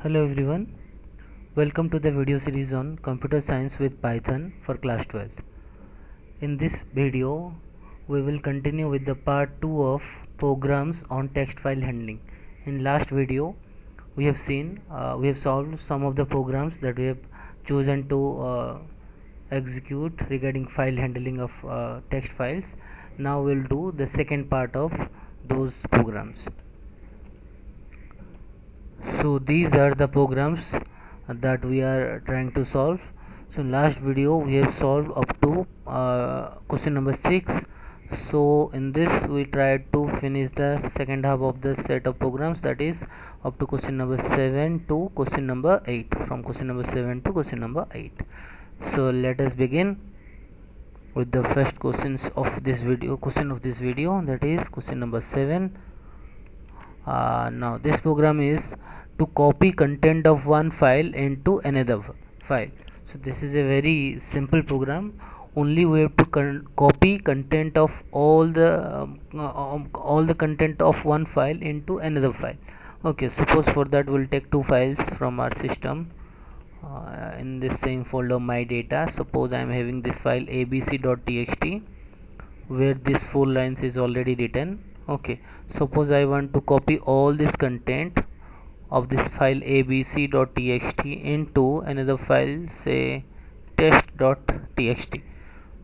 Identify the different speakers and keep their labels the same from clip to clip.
Speaker 1: Hello everyone, welcome to the video series on Computer Science with Python for class 12th. In this video, we will continue with the part 2 of programs on text file handling. In last video, we have solved some of the programs that we have chosen to execute regarding file handling of text files. Now we'll do the second part of those programs. So these are the programs that we are trying to solve. So in last video we have solved up to question number 6. So in this we tried to finish the second half of the set of programs, that is up to question number 7 to question number 8, from question number 7 to question number 8. So let us begin with the first question of this video, that is question number 7. Now this program is to copy content of one file into another file. So this is a very simple program. Only we have to copy content of all the content of one file into another file. Okay, suppose for that we'll take two files from our system in this same folder, my data. Suppose I am having this file abc.txt where this 4 lines is already written. Okay, suppose I want to copy all this content of this file abc.txt into another file, say test.txt.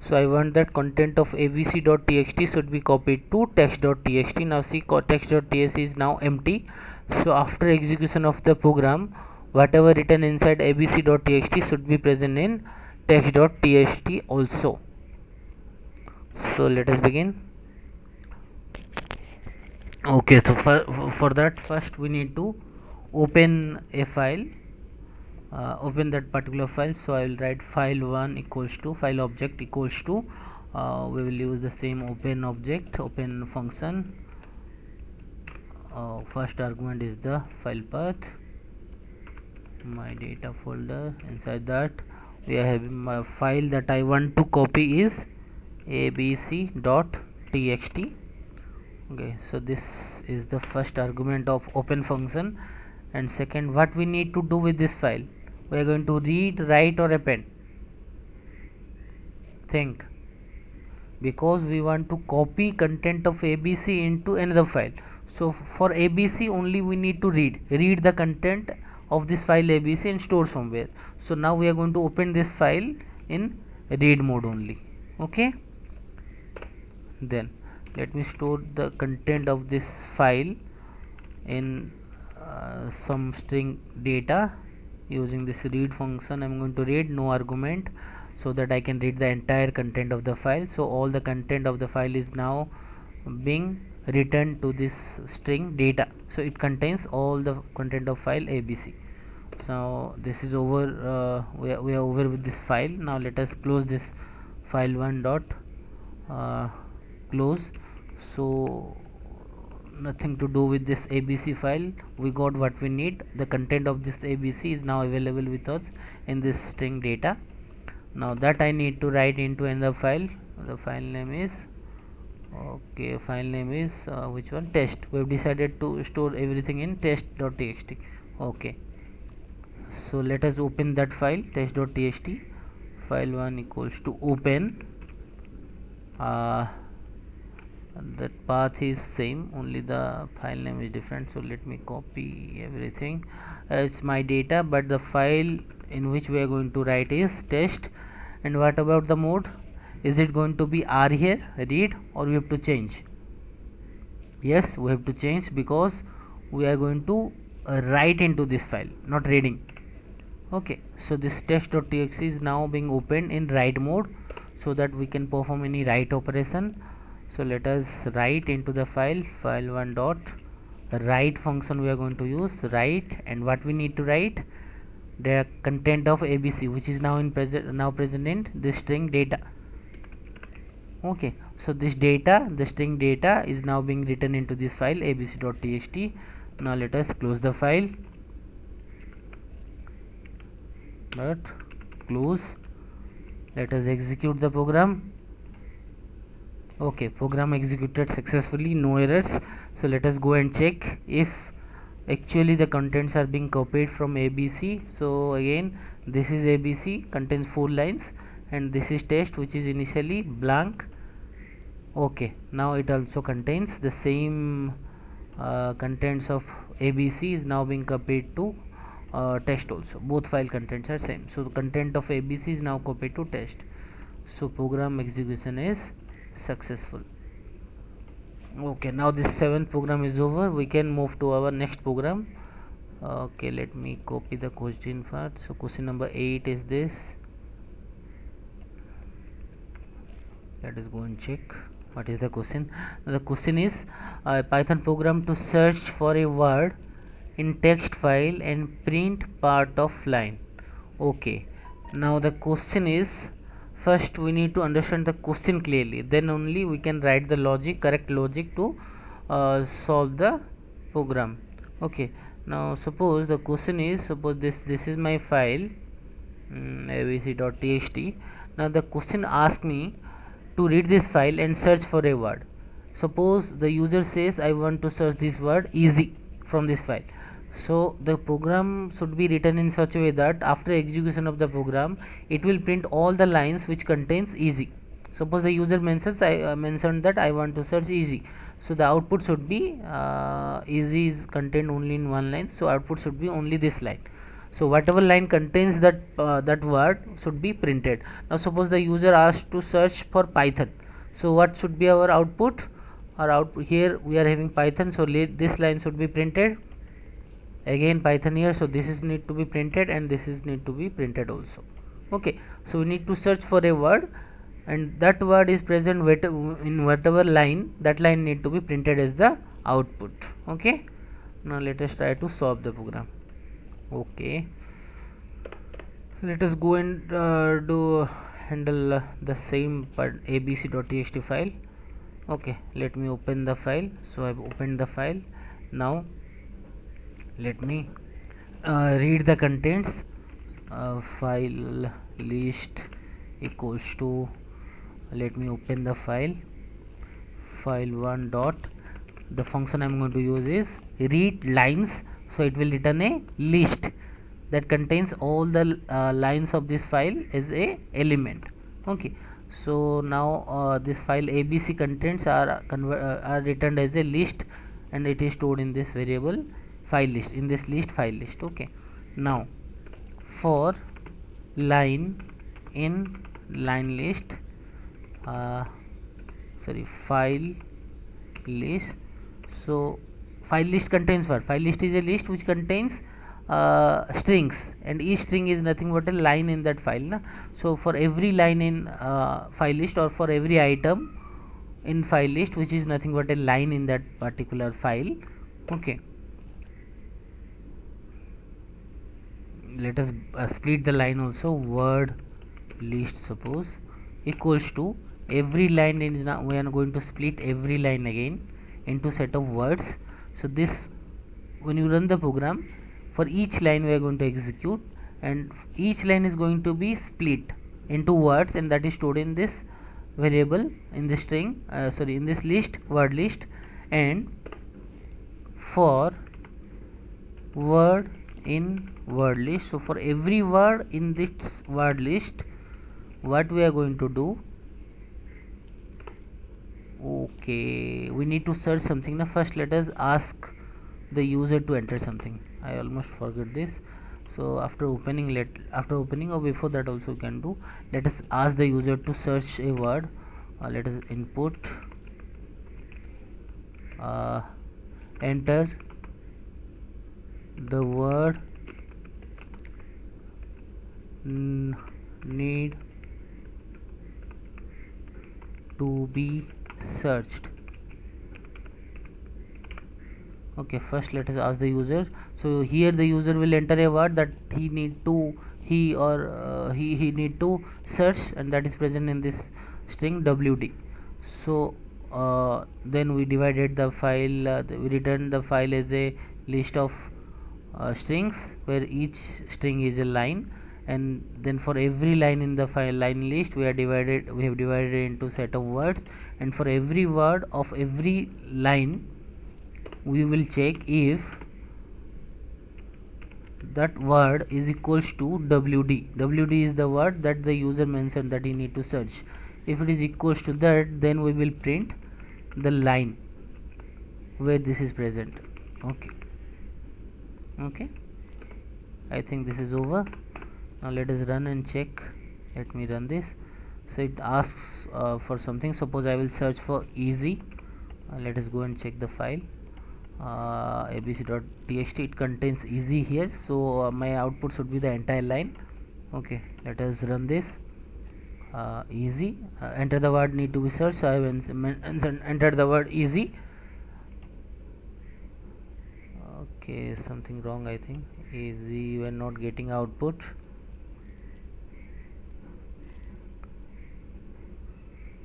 Speaker 1: So I want that content of abc.txt should be copied to text.txt. Now see, text.txt is now empty. So after execution of the program, whatever written inside abc.txt should be present in text.txt also. So let us begin. Okay, so for that, first we need to open a file, open that particular file. So I will write file1 equals to file object equals to we will use the same open object, open function. First argument is the file path, my data folder. Inside that we are having my file that I want to copy is abc.txt. Okay, so this is the first argument of open function. And second, what we need to do with this file? We are going to read, write or append. Think, because we want to copy content of abc into another file. So for abc only we need to read the content of this file abc and store somewhere. So now we are going to open this file in read mode only. Okay, then let me store the content of this file in some string data. Using this read function, I'm going to read, no argument, so that I can read the entire content of the file. So all the content of the file is now being returned to this string data. So it contains all the content of file abc. So this is over. We are over with this file. Now let us close this file1 dot close. So nothing to do with this abc file. We got what we need. The content of this abc is now available with us in this string data. Now that I need to write into another file. The file name is which one? Test. We have decided to store everything in test.txt. Okay, so let us open that file, test.txt. File1 equals to open. That path is same, only the file name is different. So let me copy everything. It's my data, but the file in which we are going to write is test. And what about the mode? Is it going to be R here, read, or we have to change? Yes, we have to change, because we are going to write into this file, not reading. Okay, so this text.txt is now being opened in write mode, so that we can perform any write operation. So let us write into the file1 dot write function we are going to use, write, and what we need to write, the content of abc, which is now present in this string data. Okay, so this data, the string data, is now being written into this file abc.txt. Now let us close the file. Close. Let us execute the program. Okay, program executed successfully, no errors. So let us go and check if Actually the contents are being copied from ABC. So again, this is ABC, contains 4 lines, and this is test, which is initially blank. Okay, now it also contains the same contents of ABC is now being copied to test also. Both file contents are same, so the content of ABC is now copied to test. So program execution is successful. Okay, now this 7th program is over. We can move to our next program. Okay, let me copy the question part. So question number 8 is this. Let us go and check what is the question. The question is a Python program to search for a word in text file and print part of line. Okay, now the question is, first we need to understand the question clearly, then only we can write the logic, correct logic to solve the program. Okay, now suppose the question is, suppose this is my file, abc.txt. Now the question asks me to read this file and search for a word. Suppose the user says I want to search this word easy from this file. So the program should be written in such a way that after execution of the program, it will print all the lines which contains easy. Suppose the user mentions I mentioned that I want to search easy, so the output should be easy is contained only in one line, so output should be only this line. So whatever line contains that word should be printed. Now suppose the user asks to search for Python, so what should be our output? Our output, here we are having Python, so this line should be printed. Again Python here, so this is need to be printed and this is need to be printed also. Okay, so we need to search for a word, and that word is present in whatever line, that line need to be printed as the output. Okay, now let us try to solve the program. Okay, let us go and do handle the same but abc.txt file. Okay, let me open the file. So I've opened the file. Now let me read the contents. File list equals to, let me open the file, file1 dot, the function I'm going to use is read lines, so it will return a list that contains all the lines of this file as a element. Okay, so now this file abc contents are returned as a list, and it is stored in this variable file list, in this list file list. Okay, now for line in line list, file list. So file list contains what? File list is a list which contains strings, and each string is nothing but a line in that file na? So for every line in file list, or for every item in file list which is nothing but a line in that particular file. Okay, let us split the line also. Word list suppose equals to every line is, now we are going to split every line again into set of words. So this, when you run the program, for each line we are going to execute, and each line is going to be split into words, and that is stored in this variable, in this string, in this list, word list. And for word in word list, so for every word in this word list, what we are going to do, okay, we need to search something. Now first let us ask the user to enter something. I almost forgot this. So after opening or before that also we can do, let us ask the user to search a word. Let us input enter the word need to be searched. Okay, first let us ask the user. So here the user will enter a word that he need to he need to search, and that is present in this string wd. So then we divided the file, we returned the file as a list of strings where each string is a line, and then for every line in the file line list we have divided it into set of words, and for every word of every line we will check if that word is equals to wd. Wd is the word that the user mentioned that he need to search. If it is equals to that, then we will print the line where this is present. Okay, I think this is over. Now let us run and check. Let me run this. So it asks for something. Suppose I will search for easy. Let us go and check the file. abc.txt, it contains easy here, so my output should be the entire line. Okay, let us run this. Easy, enter the word need to be searched, so I will enter the word easy. Okay, something wrong, I think. Easy, you are not getting output.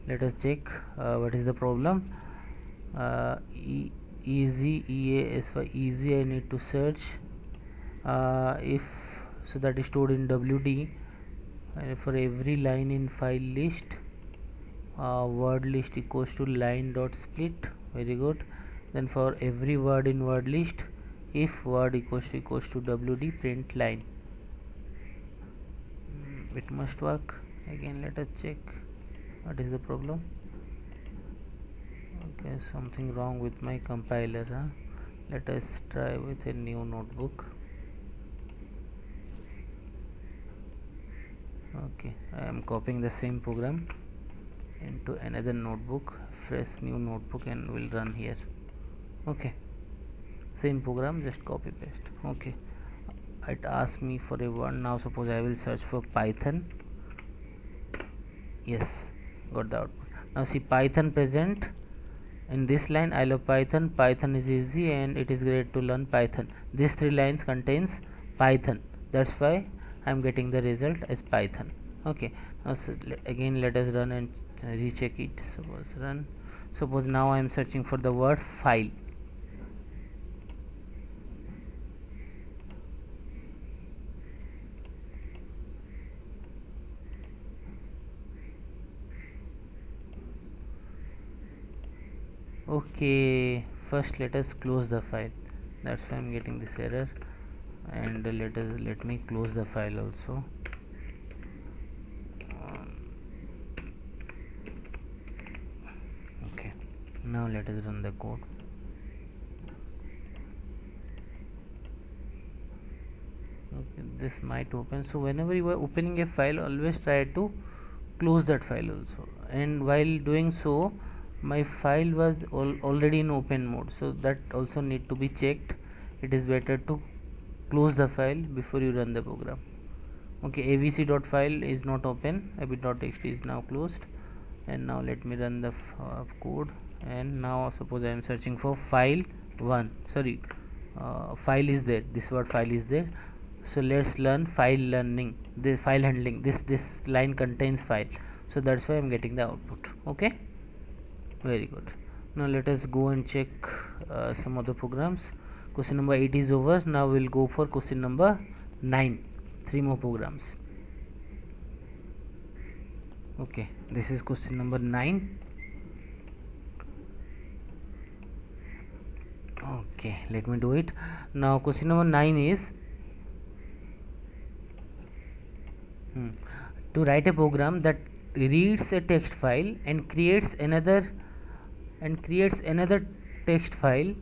Speaker 1: Let us check what is the problem. Easy, EAS for easy, I need to search. If so, that is stored in wd, and for every line in file list, word list equals to line dot split. Very good. Then for every word in word list, if word equals to wd, print line. It must work. Again let us check what is the problem. Okay, something wrong with my compiler, huh? Let us try with a new notebook. Okay, I am copying the same program into another notebook, fresh new notebook, and will run here. Okay, same program, just copy paste. Okay, it asks me for a word. Now suppose I will search for Python. Yes, got the output. Now see Python present in this line. I love Python, Python is easy, and it is great to learn Python. These three lines contains Python, that's why I am getting the result as Python. Okay, now again let us run and recheck it. Suppose run. Suppose now I am searching for the word file. Okay, first let us close the file. That's why I'm getting this error. And let me close the file also. Okay, now let us run the code. Okay, this might open. So whenever you are opening a file, always try to close that file also. And while doing so, my file was already in open mode, so that also need to be checked. It is better to close the file before you run the program. Okay, abc.file is not open, abc.txt is now closed. And now let me run the code. And now suppose I am searching for file 1. Sorry, file is there, this word file is there. So let's learn file learning, the file handling. This line contains file, so that's why I'm getting the output. Okay, very good. Now let us go and check some other programs. Question number 8 is over. Now we'll go for question number 9. 3 more programs. Okay, this is question number 9. Okay, let me do it. Now question number 9 is to write a program that reads a text file and creates another text file,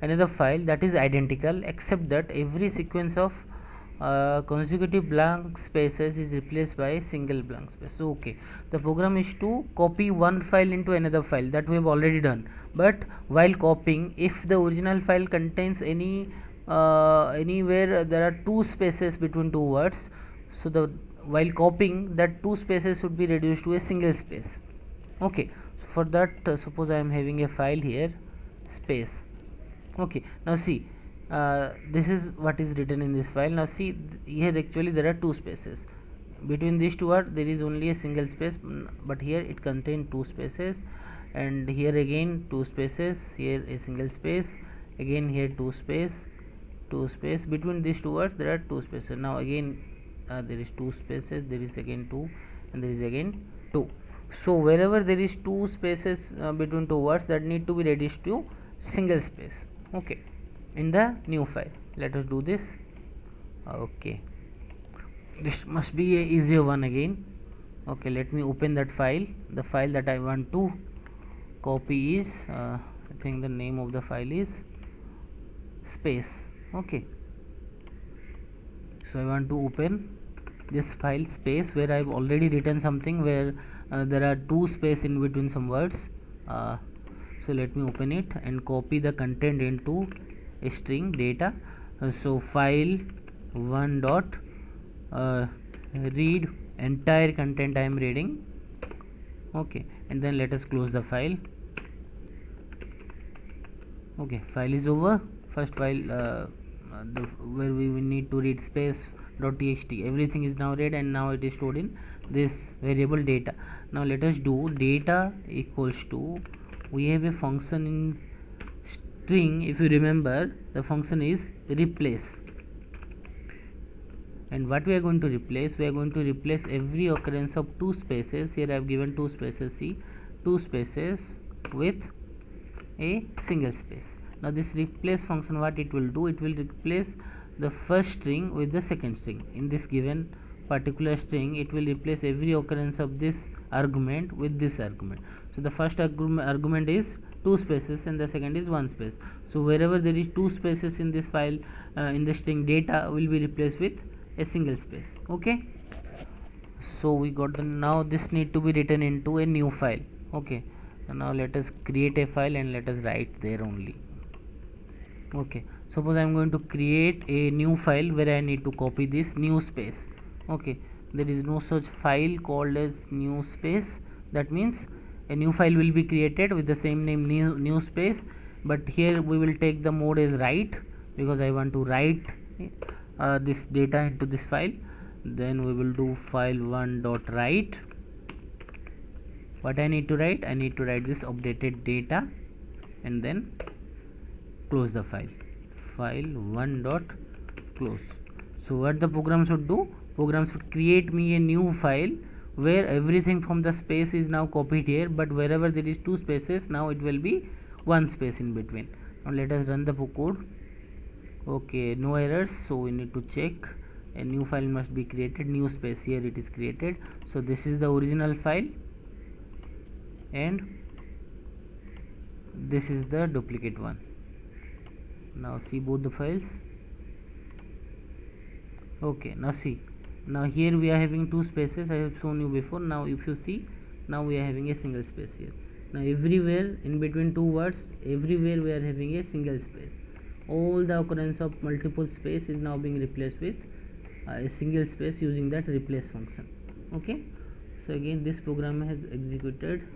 Speaker 1: another file that is identical, except that every sequence of consecutive blank spaces is replaced by a single blank space. So okay, the program is to copy one file into another file, that we have already done. But while copying, if the original file contains anywhere there are two spaces between two words, so while copying, that two spaces should be reduced to a single space. Okay, so for that suppose I am having a file here, space. Okay, now see, this is what is written in this file. Now see, here actually there are two spaces. Between these two words there is only a single space, but here it contains two spaces, and here again two spaces, here a single space, again here two space. Between these two words there are two spaces. Now again there is two spaces, there is again two, and there is again two. So wherever there is two spaces between two words, that need to be reduced to single space. Okay, in the new file, let us do this. Okay, this must be a easier one again. Okay, let me open that file. The file that I want to copy is I think the name of the file is space. Okay, so I want to open this file space, where I've already written something where there are two space in between some words. So let me open it and copy the content into a string data. So file one dot read entire content I am reading. Okay, and then let us close the file. Okay, file is over. First file where we will need to read space .txt, everything is now read, and now it is stored in this variable data. Now let us do data equals to, we have a function in string, if you remember, the function is replace. And what we are going to replace, we are going to replace every occurrence of two spaces. Here I have given two spaces, see, two spaces with a single space. Now this replace function, what it will do, it will replace the first string with the second string. In this given particular string, it will replace every occurrence of this argument with this argument. So the first argument is two spaces and the second is one space. So wherever there is two spaces in this file, in the string data will be replaced with a single space. Okay, so we got the, now this need to be written into a new file. Okay, now let us create a file and let us write there only. Okay, suppose I am going to create a new file where I need to copy this new space. Okay, there is no such file called as new space. That means a new file will be created with the same name, new space, but here we will take the mode as write, because I want to write this data into this file. Then we will do file one dot write. What I need to write, I need to write this updated data and then close the file. File one dot close. So what the program should do, program should create me a new file where everything from the space is now copied here, but wherever there is two spaces, now it will be one space in between. Now let us run the code. Okay, no errors, so we need to check. A new file must be created, new space, here it is created. So this is the original file and this is the duplicate one. Now see both the files. Okay, now see, now here we are having two spaces, I have shown you before. Now if you see, now we are having a single space here. Now everywhere in between two words, everywhere we are having a single space. All the occurrence of multiple space is now being replaced with a single space using that replace function. Okay, so again this program has executed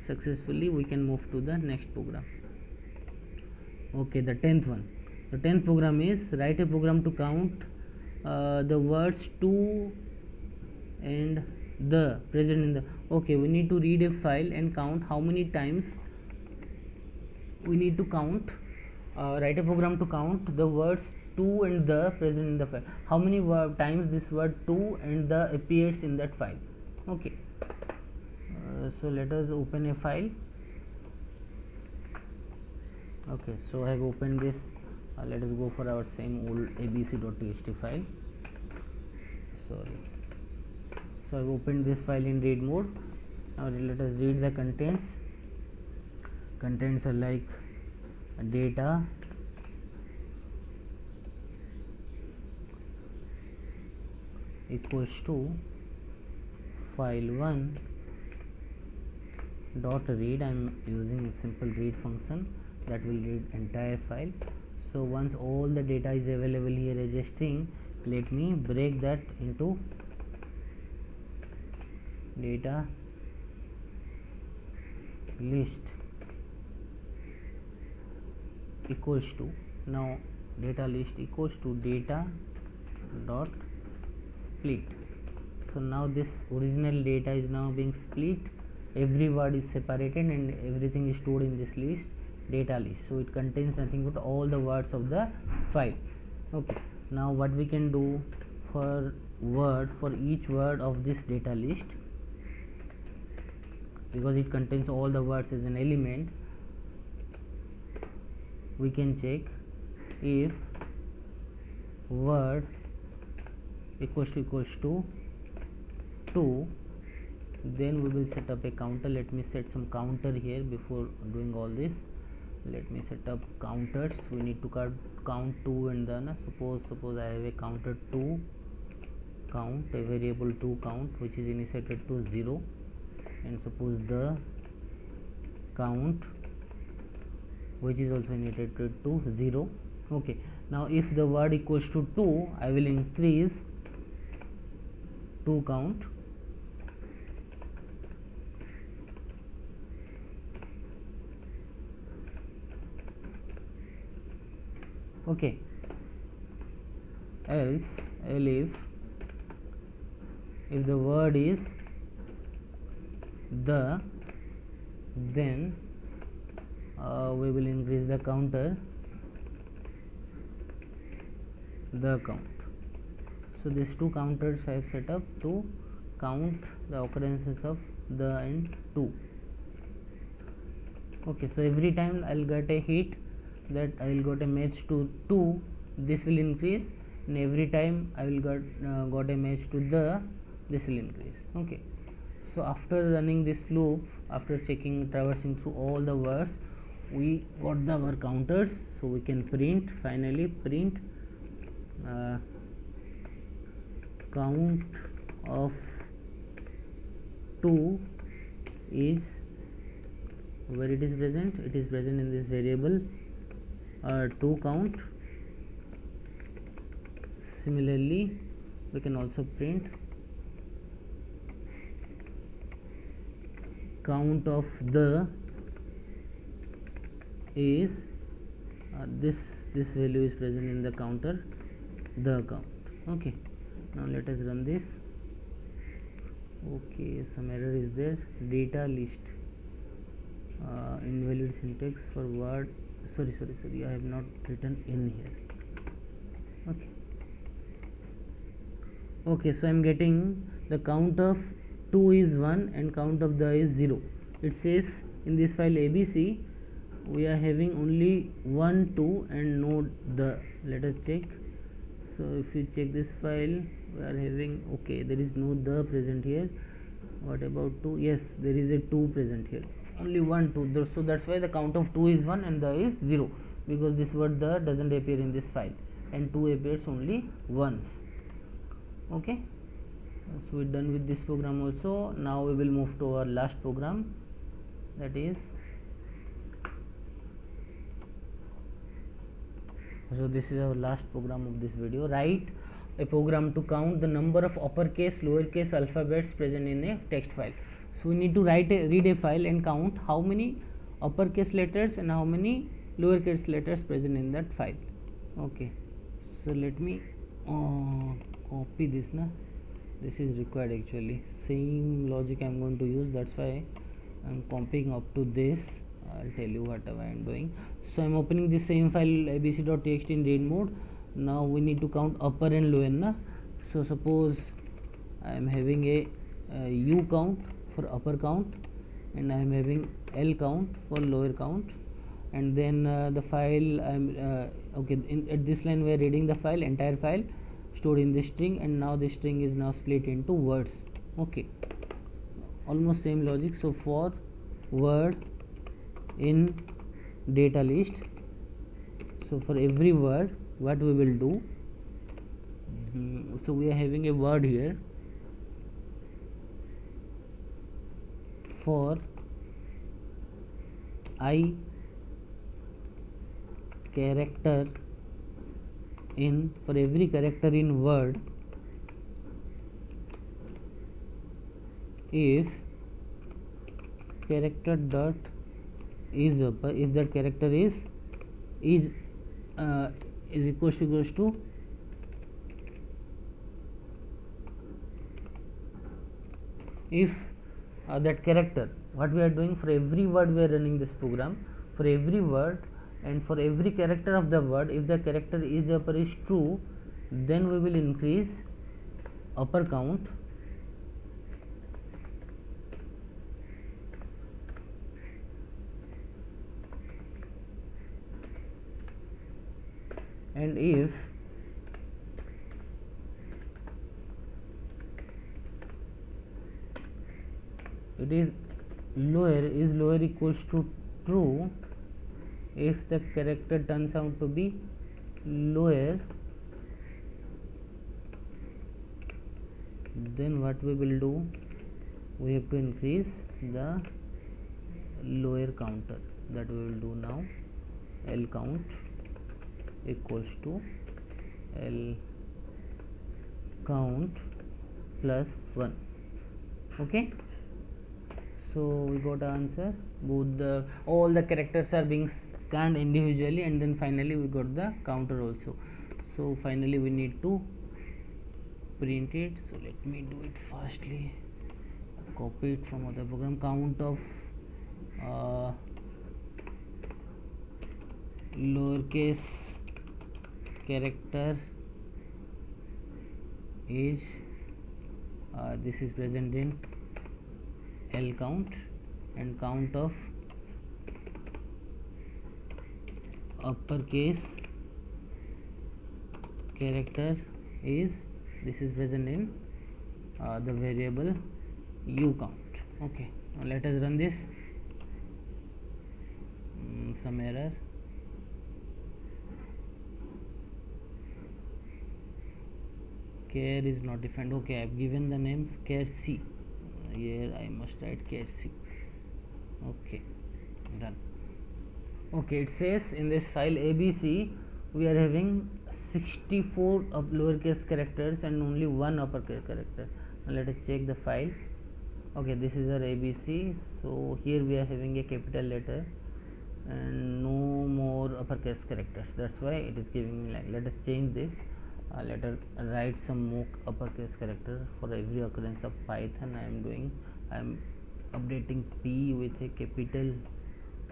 Speaker 1: successfully. We can move to the next program. Okay, the 10th one. The 10th program is write a program to count the words to and the present in the. Okay, we need to read a file and count how many times we need to count, write a program to count the words to and the present in the file. How many times this word to and the appears in that file. Okay, so let us open a file. Okay, so I have opened this. Let us go for our same old abc.txt file. Sorry, so I have opened this file in read mode. Now let us read the contents. Contents are like data, equals to file 1 dot read. I am using a simple read function that will read entire file. So once all the data is available here as a string, let me break that into data list equals to, now data list equals to data dot split. So now this original data is now being split, every word is separated and everything is stored in this list, data list. So it contains nothing but all the words of the file. Okay, now what we can do, for each word of this data list, because it contains all the words as an element, we can check if word equals to 2, then we will set up a counter. Let me set some counter here before doing all this. Let me set up counters. We need to count 2 and then suppose I have a counter 2 count, a variable 2 count, which is initiated to 0, and suppose the count which is also initiated to 0. Okay, now if the word equals to 2, I will increase 2 count. Okay, else if the word is the, then we will increase the counter, the count. So these two counters I have set up to count the occurrences of the and 2. Okay, so every time I'll get a hit, that I will got a match to 2, this will increase, and every time I will got a match to the, this will increase. Okay, so after running this loop, after traversing through all the words, we got our counters. So we can finally print count of 2 is, where it is present in this variable 2 count. Similarly, we can also print count of the is this value is present in the counter, the count. Okay, now let us run this. Okay, some error is there. Data list, invalid syntax for word. Sorry, I have not written in here. Okay, so I am getting the count of 2 is 1 and count of the is 0. It says in this file ABC we are having only 1, 2 and no the. Let us check. So if you check this file, we are having, okay, there is no the present here. What about 2? Yes, there is a 2 present here. Only 1, 2. So that's why the count of 2 is 1 and the is 0, because this word the doesn't appear in this file, and 2 appears only once. Okay, so we're done with this program also. Now we will move to our last program, that is, so this is our last program of this video. Write a program to count the number of uppercase, lowercase alphabets present in a text file. So we need to read a file and count how many uppercase letters and how many lowercase letters present in that file. Okay, so let me copy this. This is required actually. Same logic I am going to use. That's why I am copying up to this. I'll tell you whatever I am doing. So I am opening the same file abc.txt in read mode. Now we need to count upper and lower. So suppose I am having a U count for upper count, and I am having L count for lower count, and then the file I am okay. At this line we are reading the file, entire file stored in this string, and now this string is now split into words. Okay, almost same logic. So for word in data list, so for every word what we will do, so we are having a word here. For I character in, for every character in word, if character dot is upper, if that character is equals to if that character, what we are doing, for every word we are running this program, for every word and for every character of the word, if the character is upper is true, then we will increase upper count, and if it is lower equals to true if the character turns out to be lower, then what we will do, we have to increase the lower counter. That we will do now. L count equals to L count plus 1. Okay, so we got an answer. All the characters are being scanned individually, and then finally we got the counter also. So finally we need to print it. So let me do it fastly. Copy it from other program. Count of lowercase character is this is present in L count, and count of uppercase character is this is present in the variable u count. Okay, now let us run this. Some error. Care is not defined. Okay, I have given the names care C. Here I must write care C. Okay, done. Okay, it says in this file ABC we are having 64 of lowercase characters and only one uppercase character. Now let us check the file. Okay, this is our ABC. So here we are having a capital letter and no more uppercase characters. That's why it is giving me like. Let us change this. Let us write some more uppercase character for every occurrence of Python. I am updating P with a capital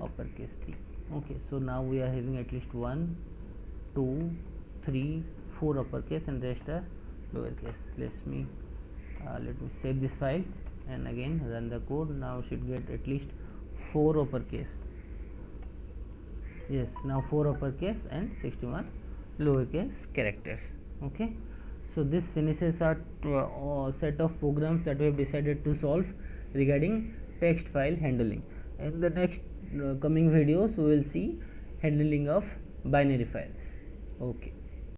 Speaker 1: uppercase P. Okay, so now we are having at least 1, 2, 3, 4 uppercase and rest are lowercase. Let me save this file and again run the code. Now should get at least 4 uppercase. Yes, now 4 uppercase and 61 lowercase characters. Okay, so this finishes our set of programs that we have decided to solve regarding text file handling. In the next coming videos we will see handling of binary files. Okay.